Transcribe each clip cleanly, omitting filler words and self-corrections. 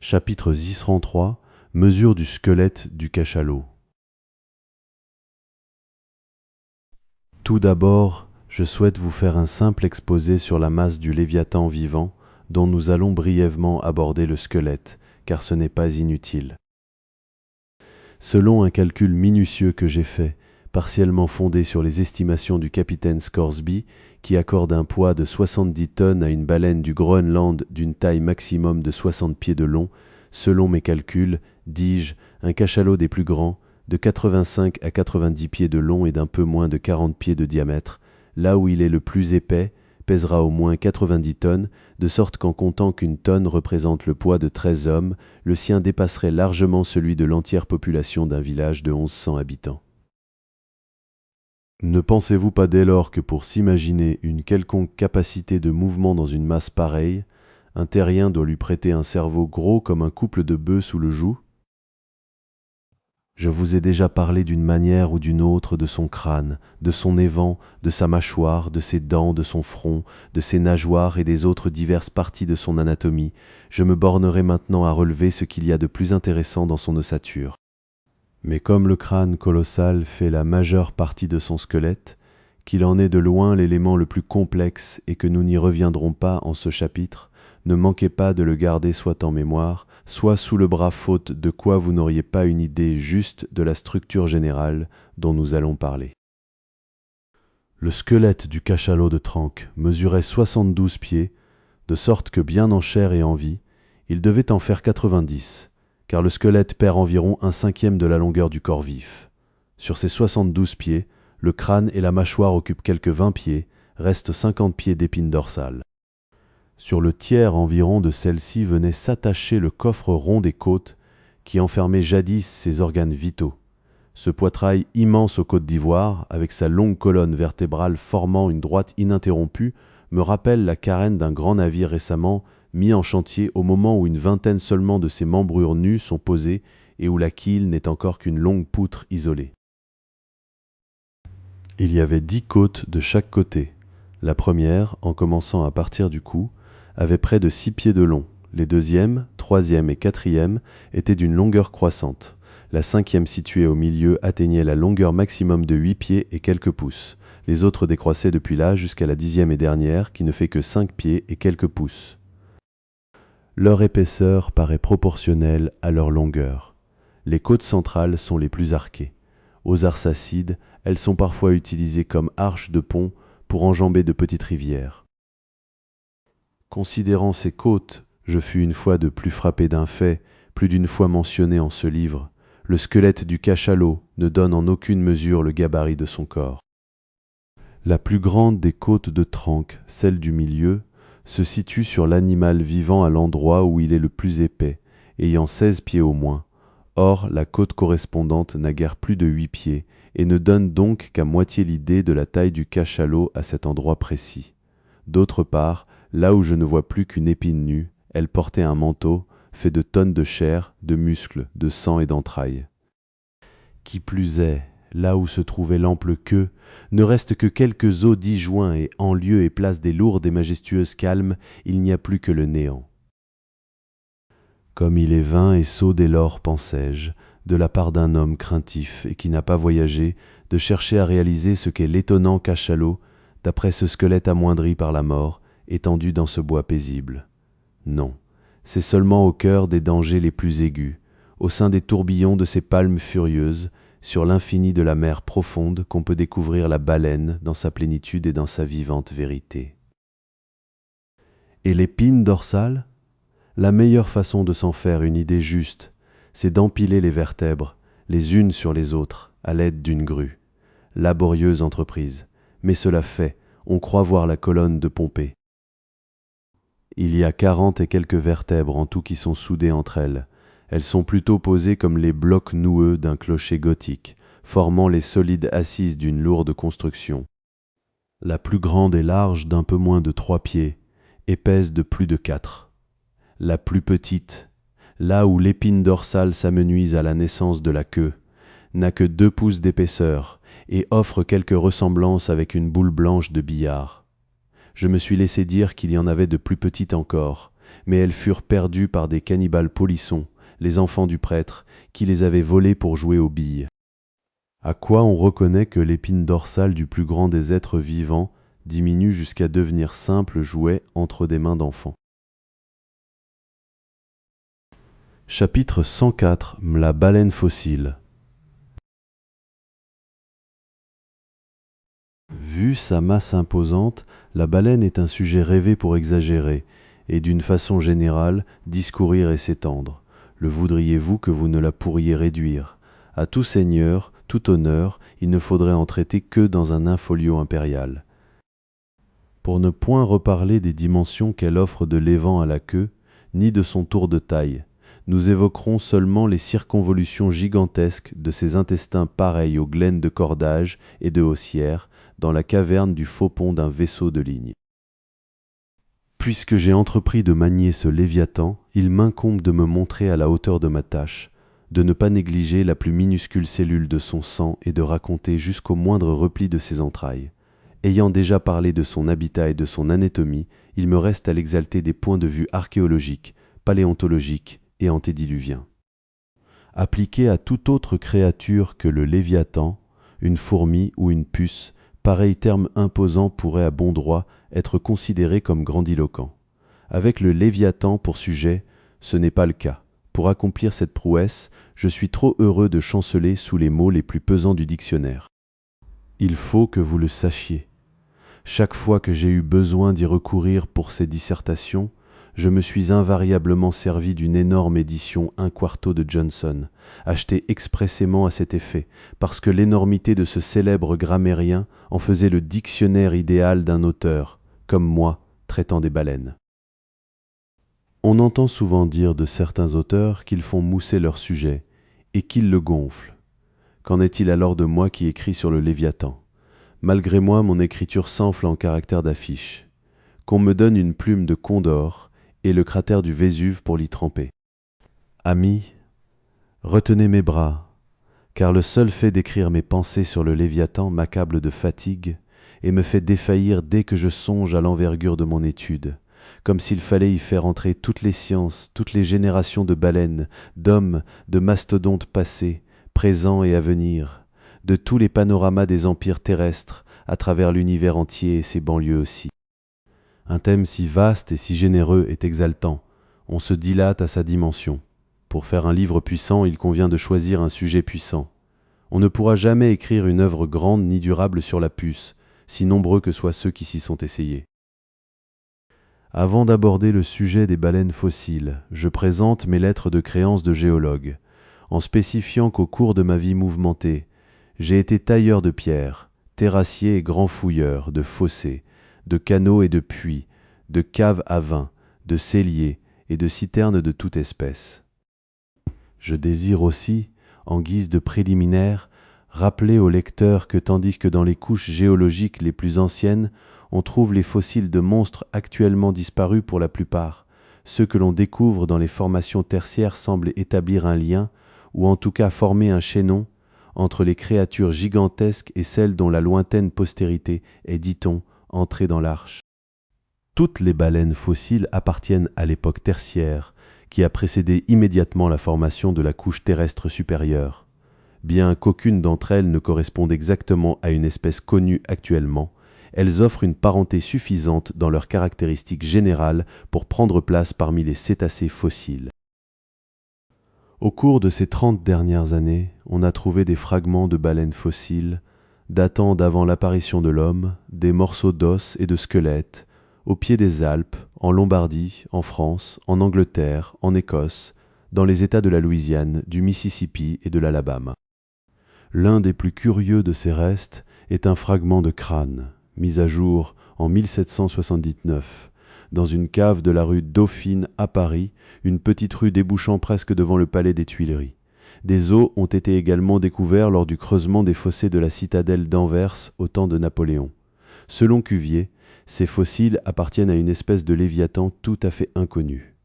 Chapitre 10-3 Mesure du squelette du cachalot. Tout d'abord, je souhaite vous faire un simple exposé sur la masse du Léviathan vivant, dont nous allons brièvement aborder le squelette, car ce n'est pas inutile. Selon un calcul minutieux que j'ai fait, partiellement fondé sur les estimations du capitaine Scoresby, qui accorde un poids de 70 tonnes à une baleine du Groenland d'une taille maximum de 60 pieds de long, selon mes calculs, dis-je, un cachalot des plus grands, de 85 à 90 pieds de long et d'un peu moins de 40 pieds de diamètre, là où il est le plus épais, pèsera au moins 90 tonnes, de sorte qu'en comptant qu'une tonne représente le poids de 13 hommes, le sien dépasserait largement celui de l'entière population d'un village de 1100 habitants. Ne pensez-vous pas dès lors que pour s'imaginer une quelconque capacité de mouvement dans une masse pareille, un terrien doit lui prêter un cerveau gros comme un couple de bœufs sous le joug? Je vous ai déjà parlé d'une manière ou d'une autre de son crâne, de son évent, de sa mâchoire, de ses dents, de son front, de ses nageoires et des autres diverses parties de son anatomie. Je me bornerai maintenant à relever ce qu'il y a de plus intéressant dans son ossature. Mais comme le crâne colossal fait la majeure partie de son squelette, qu'il en est de loin l'élément le plus complexe et que nous n'y reviendrons pas en ce chapitre, ne manquez pas de le garder soit en mémoire, soit sous le bras, faute de quoi vous n'auriez pas une idée juste de la structure générale dont nous allons parler. Le squelette du cachalot de Trank mesurait 72 pieds, de sorte que bien en chair et en vie, il devait en faire 90, car le squelette perd environ 1/5 de la longueur du corps vif. Sur ces 72 pieds, le crâne et la mâchoire occupent quelques 20 pieds, restent 50 pieds d'épine dorsale. Sur le tiers environ de celle-ci venait s'attacher le coffre rond des côtes qui enfermait jadis ses organes vitaux. Ce poitrail immense aux côtes d'ivoire, avec sa longue colonne vertébrale formant une droite ininterrompue, me rappelle la carène d'un grand navire récemment mis en chantier au moment où une vingtaine seulement de ses membrures nues sont posées et où la quille n'est encore qu'une longue poutre isolée. Il y avait 10 côtes de chaque côté. La première, en commençant à partir du cou, avait près de 6 pieds de long. Les deuxième, troisième et quatrième étaient d'une longueur croissante. La cinquième située au milieu atteignait la longueur maximum de 8 pieds et quelques pouces. Les autres décroissaient depuis là jusqu'à la 10e et dernière qui ne fait que 5 pieds et quelques pouces. Leur épaisseur paraît proportionnelle à leur longueur. Les côtes centrales sont les plus arquées. Aux Arsacides, elles sont parfois utilisées comme arches de pont pour enjamber de petites rivières. Considérant ces côtes, je fus une fois de plus frappé d'un fait, plus d'une fois mentionné en ce livre. Le squelette du cachalot ne donne en aucune mesure le gabarit de son corps. La plus grande des côtes de Trank, celle du milieu, se situe sur l'animal vivant à l'endroit où il est le plus épais, ayant 16 pieds au moins. Or, la côte correspondante n'a guère plus de 8 pieds et ne donne donc qu'à moitié l'idée de la taille du cachalot à cet endroit précis. D'autre part, là où je ne vois plus qu'une épine nue, elle portait un manteau fait de tonnes de chair, de muscles, de sang et d'entrailles. Qui plus est, là où se trouvait l'ample queue, ne reste que quelques os disjoints et en lieu et place des lourdes et majestueuses calmes, il n'y a plus que le néant. Comme il est vain et sot dès lors, pensais-je, de la part d'un homme craintif et qui n'a pas voyagé, de chercher à réaliser ce qu'est l'étonnant cachalot, d'après ce squelette amoindri par la mort, étendu dans ce bois paisible. Non, c'est seulement au cœur des dangers les plus aigus, au sein des tourbillons de ces palmes furieuses, sur l'infini de la mer profonde qu'on peut découvrir la baleine dans sa plénitude et dans sa vivante vérité. Et l'épine dorsale? La meilleure façon de s'en faire une idée juste, c'est d'empiler les vertèbres, les unes sur les autres, à l'aide d'une grue. Laborieuse entreprise, mais cela fait, on croit voir la colonne de Pompée. Il y a 40 et quelques vertèbres en tout qui sont soudées entre elles. Elles sont plutôt posées comme les blocs noueux d'un clocher gothique, formant les solides assises d'une lourde construction. La plus grande est large d'un peu moins de 3 pieds, et pèse de plus de 4. La plus petite, là où l'épine dorsale s'amenuise à la naissance de la queue, n'a que 2 pouces d'épaisseur et offre quelque ressemblance avec une boule blanche de billard. Je me suis laissé dire qu'il y en avait de plus petites encore, mais elles furent perdues par des cannibales polissons, les enfants du prêtre, qui les avaient volées pour jouer aux billes. À quoi on reconnaît que l'épine dorsale du plus grand des êtres vivants diminue jusqu'à devenir simple jouet entre des mains d'enfants. Chapitre 104. La baleine fossile. Vu sa masse imposante, la baleine est un sujet rêvé pour exagérer, et d'une façon générale, discourir et s'étendre. Le voudriez-vous que vous ne la pourriez réduire? À tout seigneur, tout honneur, il ne faudrait en traiter que dans un infolio impérial. Pour ne point reparler des dimensions qu'elle offre de l'évent à la queue, ni de son tour de taille, nous évoquerons seulement les circonvolutions gigantesques de ses intestins pareils aux glaines de cordage et de haussière dans la caverne du faux pont d'un vaisseau de ligne. Puisque j'ai entrepris de manier ce Léviathan, il m'incombe de me montrer à la hauteur de ma tâche, de ne pas négliger la plus minuscule cellule de son sang et de raconter jusqu'au moindre repli de ses entrailles. Ayant déjà parlé de son habitat et de son anatomie, il me reste à l'exalter des points de vue archéologiques, paléontologiques et antédiluviens. Appliqué à toute autre créature que le Léviathan, une fourmi ou une puce, pareil terme imposant pourrait à bon droit être considéré comme grandiloquent. Avec le Léviathan pour sujet, ce n'est pas le cas. Pour accomplir cette prouesse, je suis trop heureux de chanceler sous les mots les plus pesants du dictionnaire. Il faut que vous le sachiez. Chaque fois que j'ai eu besoin d'y recourir pour ces dissertations, je me suis invariablement servi d'une énorme édition 1/4 de Johnson, achetée expressément à cet effet, parce que l'énormité de ce célèbre grammairien en faisait le dictionnaire idéal d'un auteur, comme moi, traitant des baleines. On entend souvent dire de certains auteurs qu'ils font mousser leur sujet, et qu'ils le gonflent. Qu'en est-il alors de moi qui écris sur le Léviathan? Malgré moi, mon écriture s'enfle en caractère d'affiche. Qu'on me donne une plume de Condor et le cratère du Vésuve pour l'y tremper. Amis, retenez mes bras, car le seul fait d'écrire mes pensées sur le Léviathan m'accable de fatigue et me fait défaillir dès que je songe à l'envergure de mon étude, comme s'il fallait y faire entrer toutes les sciences, toutes les générations de baleines, d'hommes, de mastodontes passés, présents et à venir, de tous les panoramas des empires terrestres, à travers l'univers entier et ses banlieues aussi. Un thème si vaste et si généreux est exaltant, on se dilate à sa dimension. Pour faire un livre puissant, il convient de choisir un sujet puissant. On ne pourra jamais écrire une œuvre grande ni durable sur la puce, si nombreux que soient ceux qui s'y sont essayés. Avant d'aborder le sujet des baleines fossiles, je présente mes lettres de créance de géologue, en spécifiant qu'au cours de ma vie mouvementée, j'ai été tailleur de pierre, terrassier et grand fouilleur de fossés, de canaux et de puits, de caves à vin, de celliers et de citernes de toute espèce. Je désire aussi, en guise de préliminaire, rappeler au lecteur que tandis que dans les couches géologiques les plus anciennes, on trouve les fossiles de monstres actuellement disparus pour la plupart, ceux que l'on découvre dans les formations tertiaires semblent établir un lien, ou en tout cas former un chaînon, entre les créatures gigantesques et celles dont la lointaine postérité est, dit-on, entrée dans l'arche. Toutes les baleines fossiles appartiennent à l'époque tertiaire, qui a précédé immédiatement la formation de la couche terrestre supérieure. Bien qu'aucune d'entre elles ne corresponde exactement à une espèce connue actuellement, elles offrent une parenté suffisante dans leurs caractéristiques générales pour prendre place parmi les cétacés fossiles. Au cours de ces 30 dernières années, on a trouvé des fragments de baleines fossiles datant d'avant l'apparition de l'homme, des morceaux d'os et de squelettes, au pied des Alpes, en Lombardie, en France, en Angleterre, en Écosse, dans les États de la Louisiane, du Mississippi et de l'Alabama. L'un des plus curieux de ces restes est un fragment de crâne, mis à jour en 1779, dans une cave de la rue Dauphine à Paris, une petite rue débouchant presque devant le palais des Tuileries. Des os ont été également découverts lors du creusement des fossés de la citadelle d'Anvers au temps de Napoléon. Selon Cuvier, ces fossiles appartiennent à une espèce de Léviathan tout à fait inconnue.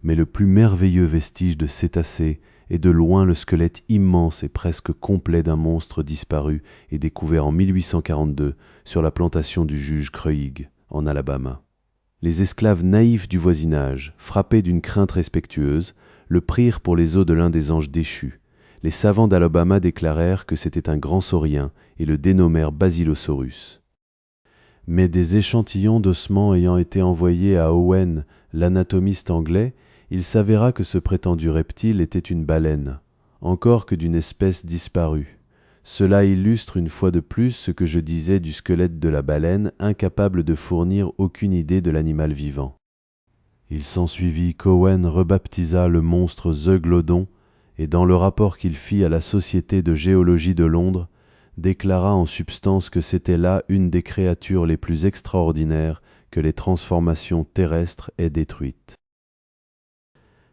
Mais le plus merveilleux vestige de cétacés est de loin le squelette immense et presque complet d'un monstre disparu et découvert en 1842 sur la plantation du juge Cruig, en Alabama. Les esclaves naïfs du voisinage, frappés d'une crainte respectueuse, le prirent pour les os de l'un des anges déchus. Les savants d'Alabama déclarèrent que c'était un grand saurien et le dénommèrent Basilosaurus. Mais des échantillons d'ossements ayant été envoyés à Owen, l'anatomiste anglais, il s'avéra que ce prétendu reptile était une baleine, encore que d'une espèce disparue. Cela illustre une fois de plus ce que je disais du squelette de la baleine, incapable de fournir aucune idée de l'animal vivant. Il s'ensuivit qu'Owen rebaptisa le monstre Zeuglodon et dans le rapport qu'il fit à la Société de géologie de Londres, déclara en substance que c'était là une des créatures les plus extraordinaires que les transformations terrestres aient détruites.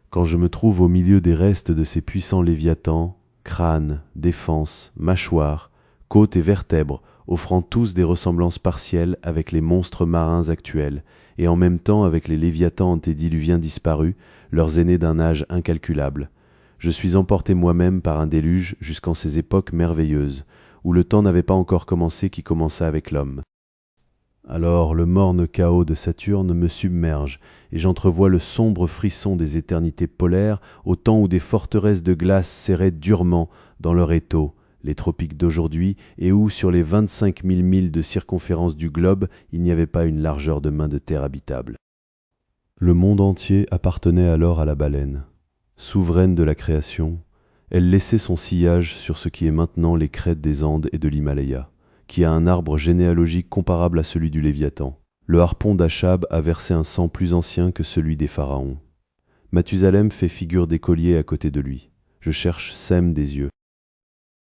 Quand je me trouve au milieu des restes de ces puissants léviathans, crânes, défenses, mâchoires, côtes et vertèbres, offrant tous des ressemblances partielles avec les monstres marins actuels, et en même temps avec les léviathans antédiluviens disparus, leurs aînés d'un âge incalculable, je suis emporté moi-même par un déluge jusqu'en ces époques merveilleuses, où le temps n'avait pas encore commencé qui commença avec l'homme. Alors le morne chaos de Saturne me submerge, et j'entrevois le sombre frisson des éternités polaires, au temps où des forteresses de glace serraient durement dans leur étau les tropiques d'aujourd'hui, et où, sur les 25 000 milles de circonférence du globe, il n'y avait pas une largeur de main de terre habitable. Le monde entier appartenait alors à la baleine. Souveraine de la création, elle laissait son sillage sur ce qui est maintenant les crêtes des Andes et de l'Himalaya, qui a un arbre généalogique comparable à celui du Léviathan. Le harpon d'Achab a versé un sang plus ancien que celui des pharaons. Mathusalem fait figure d'écolier à côté de lui. Je cherche Sem des yeux.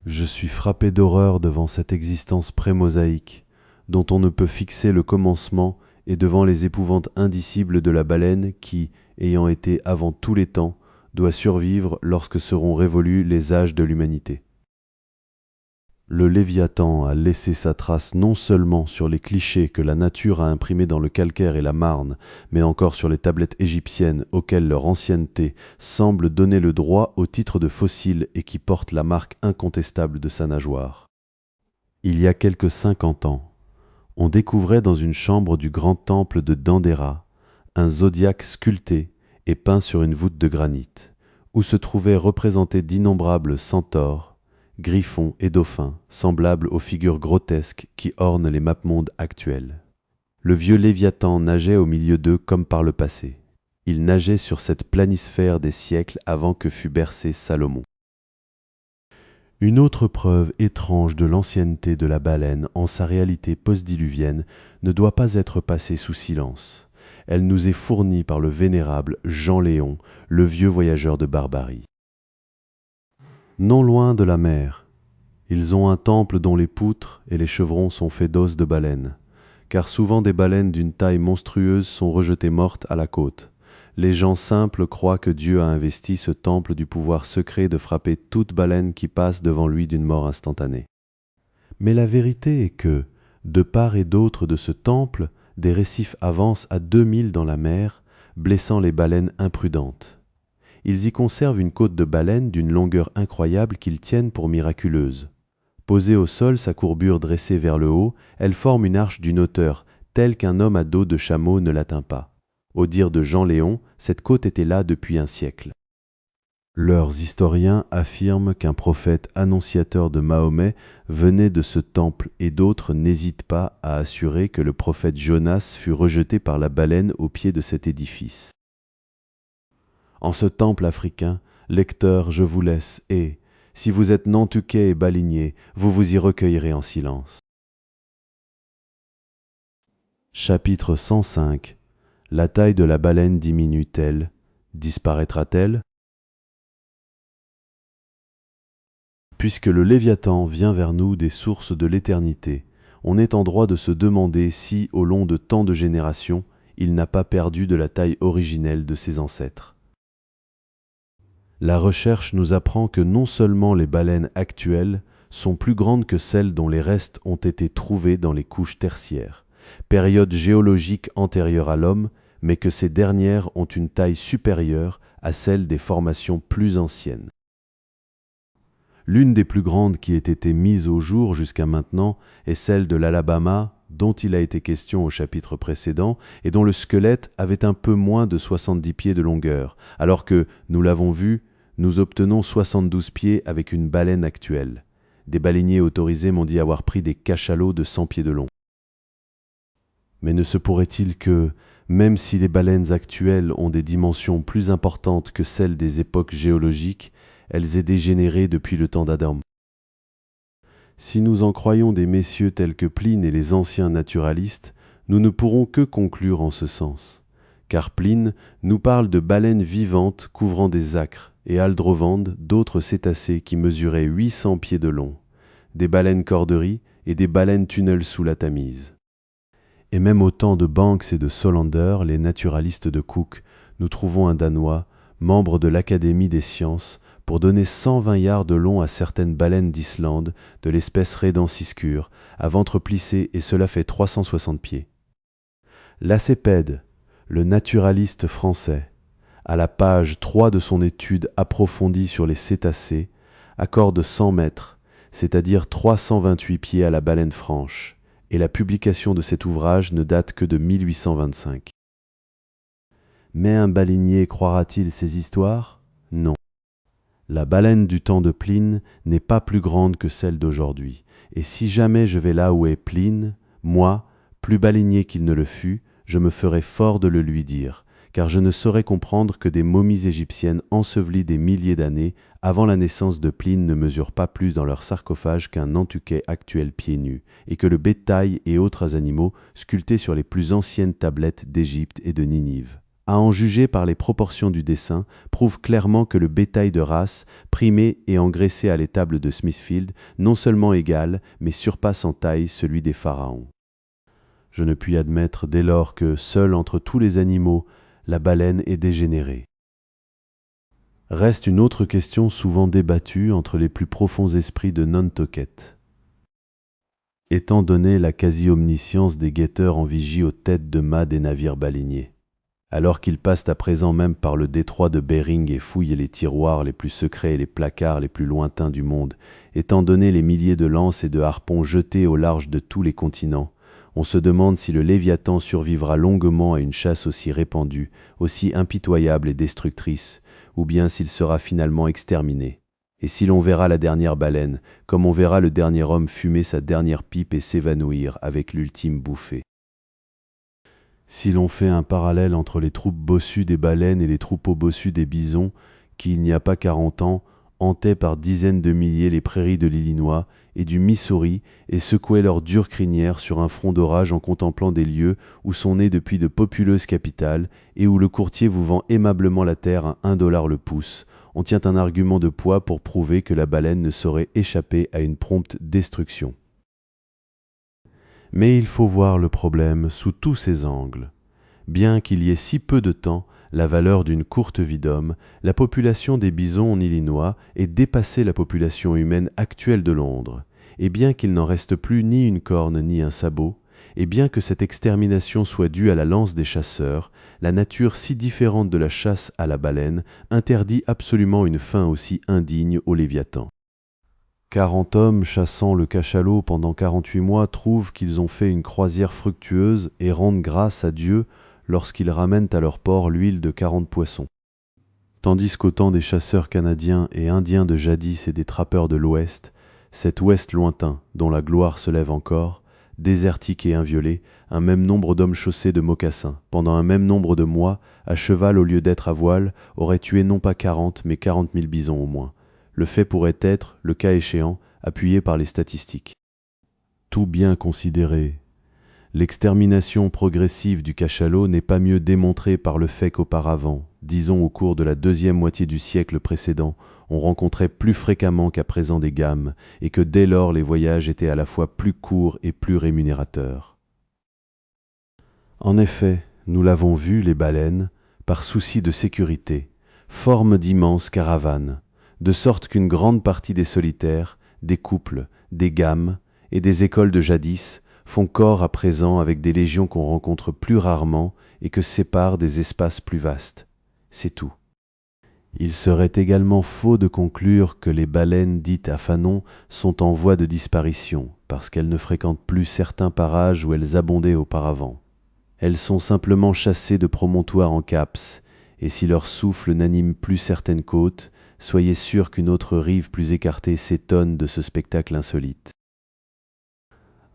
Je suis frappé d'horreur devant cette existence pré-mosaïque, dont on ne peut fixer le commencement, et devant les épouvantes indicibles de la baleine qui, ayant été avant tous les temps, doit survivre lorsque seront révolus les âges de l'humanité. Le Léviathan a laissé sa trace non seulement sur les clichés que la nature a imprimés dans le calcaire et la marne, mais encore sur les tablettes égyptiennes auxquelles leur ancienneté semble donner le droit au titre de fossile et qui portent la marque incontestable de sa nageoire. Il y a quelque 50 ans, on découvrait dans une chambre du grand temple de Dendera un zodiaque sculpté et peint sur une voûte de granit, où se trouvaient représentés d'innombrables centaures, griffons et dauphins, semblables aux figures grotesques qui ornent les mappemondes actuels. Le vieux Léviathan nageait au milieu d'eux comme par le passé. Il nageait sur cette planisphère des siècles avant que fût bercé Salomon. Une autre preuve étrange de l'ancienneté de la baleine en sa réalité post-diluvienne ne doit pas être passée sous silence. Elle nous est fournie par le vénérable Jean Léon, le vieux voyageur de Barbarie. Non loin de la mer, ils ont un temple dont les poutres et les chevrons sont faits d'os de baleine, car souvent des baleines d'une taille monstrueuse sont rejetées mortes à la côte. Les gens simples croient que Dieu a investi ce temple du pouvoir secret de frapper toute baleine qui passe devant lui d'une mort instantanée. Mais la vérité est que, de part et d'autre de ce temple, des récifs avancent à 2000 dans la mer, blessant les baleines imprudentes. Ils y conservent une côte de baleine d'une longueur incroyable qu'ils tiennent pour miraculeuse. Posée au sol, sa courbure dressée vers le haut, elle forme une arche d'une hauteur telle qu'un homme à dos de chameau ne l'atteint pas. Au dire de Jean Léon, cette côte était là depuis un siècle. Leurs historiens affirment qu'un prophète annonciateur de Mahomet venait de ce temple et d'autres n'hésitent pas à assurer que le prophète Jonas fut rejeté par la baleine au pied de cet édifice. En ce temple africain, lecteur, je vous laisse et, si vous êtes nantuquais et baleinier, vous vous y recueillerez en silence. Chapitre 105. La taille de la baleine diminue-t-elle? Disparaîtra-t-elle? Puisque le Léviathan vient vers nous des sources de l'éternité, on est en droit de se demander si, au long de tant de générations, il n'a pas perdu de la taille originelle de ses ancêtres. La recherche nous apprend que non seulement les baleines actuelles sont plus grandes que celles dont les restes ont été trouvés dans les couches tertiaires, période géologique antérieure à l'homme, mais que ces dernières ont une taille supérieure à celle des formations plus anciennes. L'une des plus grandes qui ait été mise au jour jusqu'à maintenant est celle de l'Alabama, dont il a été question au chapitre précédent et dont le squelette avait un peu moins de 70 pieds de longueur, alors que, nous l'avons vu, nous obtenons 72 pieds avec une baleine actuelle. Des baleiniers autorisés m'ont dit avoir pris des cachalots de 100 pieds de long. Mais ne se pourrait-il que, même si les baleines actuelles ont des dimensions plus importantes que celles des époques géologiques, elles aient dégénéré depuis le temps d'Adam? Si nous en croyons des messieurs tels que Pline et les anciens naturalistes, nous ne pourrons que conclure en ce sens. Car Pline nous parle de baleines vivantes couvrant des acres et Aldrovande d'autres cétacés qui mesuraient 800 pieds de long, des baleines corderies et des baleines tunnels sous la Tamise. Et même au temps de Banks et de Solander, les naturalistes de Cook, nous trouvons un Danois, membre de l'Académie des sciences, pour donner 120 yards de long à certaines baleines d'Islande de l'espèce Redensiscure, à ventre plissé, et cela fait 360 pieds. Lacépède, le naturaliste français, à la page 3 de son étude approfondie sur les cétacés, accorde 100 mètres, c'est-à-dire 328 pieds à la baleine franche, et la publication de cet ouvrage ne date que de 1825. Mais un baleinier croira-t-il ces histoires? Non. La baleine du temps de Pline n'est pas plus grande que celle d'aujourd'hui, et si jamais je vais là où est Pline, moi, plus baleinier qu'il ne le fut, je me ferai fort de le lui dire, car je ne saurais comprendre que des momies égyptiennes ensevelies des milliers d'années avant la naissance de Pline ne mesurent pas plus dans leur sarcophage qu'un Nantuquet actuel pieds nus, et que le bétail et autres animaux sculptés sur les plus anciennes tablettes d'Égypte et de Ninive, à en juger par les proportions du dessin, prouve clairement que le bétail de race, primé et engraissé à l'étable de Smithfield, non seulement égale, mais surpasse en taille celui des pharaons. Je ne puis admettre dès lors que, seule entre tous les animaux, la baleine est dégénérée. Reste une autre question souvent débattue entre les plus profonds esprits de Nantucket. Étant donné la quasi-omniscience des guetteurs en vigie aux têtes de mât des navires baleiniers, alors qu'ils passent à présent même par le détroit de Bering et fouillent les tiroirs les plus secrets et les placards les plus lointains du monde, étant donné les milliers de lances et de harpons jetés au large de tous les continents, on se demande si le Léviathan survivra longuement à une chasse aussi répandue, aussi impitoyable et destructrice, ou bien s'il sera finalement exterminé. Et si l'on verra la dernière baleine, comme on verra le dernier homme fumer sa dernière pipe et s'évanouir avec l'ultime bouffée. Si l'on fait un parallèle entre les troupes bossues des baleines et les troupeaux bossus des bisons, qui, il n'y a pas 40 ans, hantaient par dizaines de milliers les prairies de l'Illinois et du Missouri et secouaient leurs dures crinières sur un front d'orage en contemplant des lieux où sont nées depuis de populeuses capitales et où le courtier vous vend aimablement la terre à $1 le pouce, on tient un argument de poids pour prouver que la baleine ne saurait échapper à une prompte destruction. Mais il faut voir le problème sous tous ses angles. Bien qu'il y ait si peu de temps, la valeur d'une courte vie d'homme, la population des bisons en Illinois ait dépassé la population humaine actuelle de Londres, et bien qu'il n'en reste plus ni une corne ni un sabot, et bien que cette extermination soit due à la lance des chasseurs, la nature si différente de la chasse à la baleine interdit absolument une fin aussi indigne au Léviathan. 40 hommes chassant le cachalot pendant 48 mois trouvent qu'ils ont fait une croisière fructueuse et rendent grâce à Dieu lorsqu'ils ramènent à leur port l'huile de 40 poissons. Tandis qu'au temps des chasseurs canadiens et indiens de jadis et des trappeurs de l'Ouest, cet Ouest lointain, dont la gloire se lève encore, désertique et inviolé, un même nombre d'hommes chaussés de mocassins, pendant un même nombre de mois, à cheval au lieu d'être à voile, aurait tué non pas 40 mais 40 000 bisons au moins. Le fait pourrait être, le cas échéant, appuyé par les statistiques. Tout bien considéré, l'extermination progressive du cachalot n'est pas mieux démontrée par le fait qu'auparavant, disons au cours de la deuxième moitié du siècle précédent, on rencontrait plus fréquemment qu'à présent des gammes, et que dès lors les voyages étaient à la fois plus courts et plus rémunérateurs. En effet, nous l'avons vu, les baleines, par souci de sécurité, forment d'immenses caravanes, de sorte qu'une grande partie des solitaires, des couples, des gammes et des écoles de jadis font corps à présent avec des légions qu'on rencontre plus rarement et que séparent des espaces plus vastes. C'est tout. Il serait également faux de conclure que les baleines dites à fanon sont en voie de disparition, parce qu'elles ne fréquentent plus certains parages où elles abondaient auparavant. Elles sont simplement chassées de promontoires en caps, et si leur souffle n'anime plus certaines côtes, soyez sûr qu'une autre rive plus écartée s'étonne de ce spectacle insolite.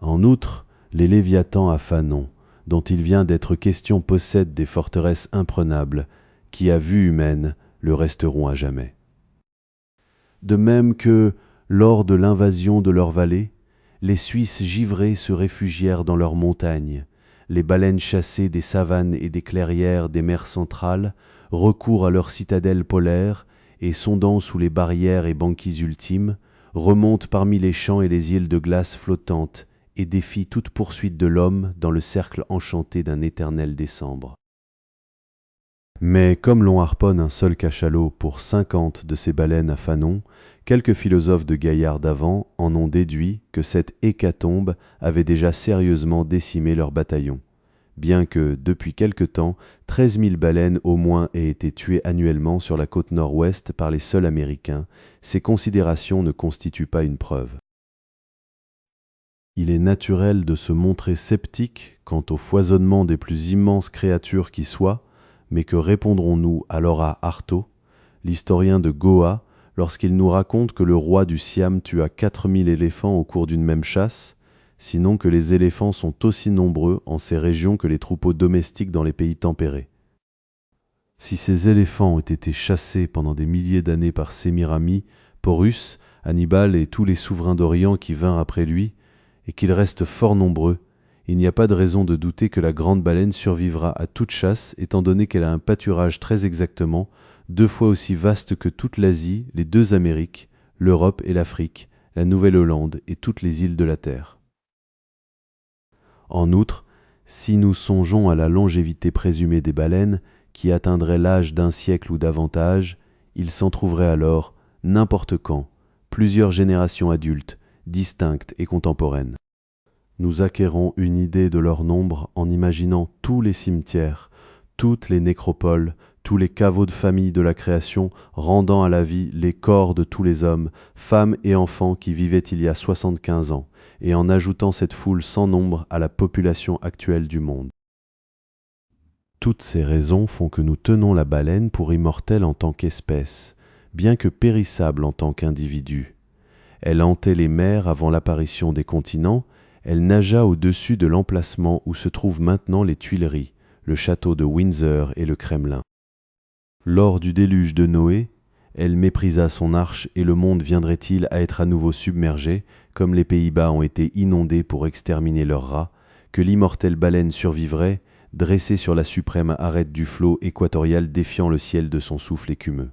En outre, les Léviathans à fanon, dont il vient d'être question, possèdent des forteresses imprenables, qui, à vue humaine, le resteront à jamais. De même que, lors de l'invasion de leur vallée, les Suisses givrés se réfugièrent dans leurs montagnes, les baleines chassées des savanes et des clairières des mers centrales recourent à leurs citadelles polaires et, sondant sous les barrières et banquises ultimes, remontent parmi les champs et les îles de glace flottantes et défient toute poursuite de l'homme dans le cercle enchanté d'un éternel décembre. Mais comme l'on harponne un seul cachalot pour 50 de ces baleines à fanon, quelques philosophes de Gaillard d'avant en ont déduit que cette hécatombe avait déjà sérieusement décimé leur bataillon, bien que, depuis quelque temps, 13 000 baleines au moins aient été tuées annuellement sur la côte nord-ouest par les seuls Américains. Ces considérations ne constituent pas une preuve. Il est naturel de se montrer sceptique quant au foisonnement des plus immenses créatures qui soient, mais que répondrons-nous alors à Artaud, l'historien de Goa, lorsqu'il nous raconte que le roi du Siam tua 4000 éléphants au cours d'une même chasse, sinon que les éléphants sont aussi nombreux en ces régions que les troupeaux domestiques dans les pays tempérés. Si ces éléphants ont été chassés pendant des milliers d'années par Sémiramis, Porus, Hannibal et tous les souverains d'Orient qui vinrent après lui, et qu'ils restent fort nombreux, il n'y a pas de raison de douter que la grande baleine survivra à toute chasse, étant donné qu'elle a un pâturage très exactement 2 fois aussi vaste que toute l'Asie, les 2 Amériques, l'Europe et l'Afrique, la Nouvelle-Hollande et toutes les îles de la Terre. En outre, si nous songeons à la longévité présumée des baleines, qui atteindrait l'âge d'1 siècle ou davantage, il s'en trouverait alors, n'importe quand, plusieurs générations adultes, distinctes et contemporaines. Nous acquérons une idée de leur nombre en imaginant tous les cimetières, toutes les nécropoles, tous les caveaux de famille de la création rendant à la vie les corps de tous les hommes, femmes et enfants qui vivaient il y a 75 ans, et en ajoutant cette foule sans nombre à la population actuelle du monde. Toutes ces raisons font que nous tenons la baleine pour immortelle en tant qu'espèce, bien que périssable en tant qu'individu. Elle hantait les mers avant l'apparition des continents. Elle nagea au-dessus de l'emplacement où se trouvent maintenant les Tuileries, le château de Windsor et le Kremlin. Lors du déluge de Noé, elle méprisa son arche et le monde viendrait-il à être à nouveau submergé, comme les Pays-Bas ont été inondés pour exterminer leurs rats, que l'immortelle baleine survivrait, dressée sur la suprême arête du flot équatorial défiant le ciel de son souffle écumeux.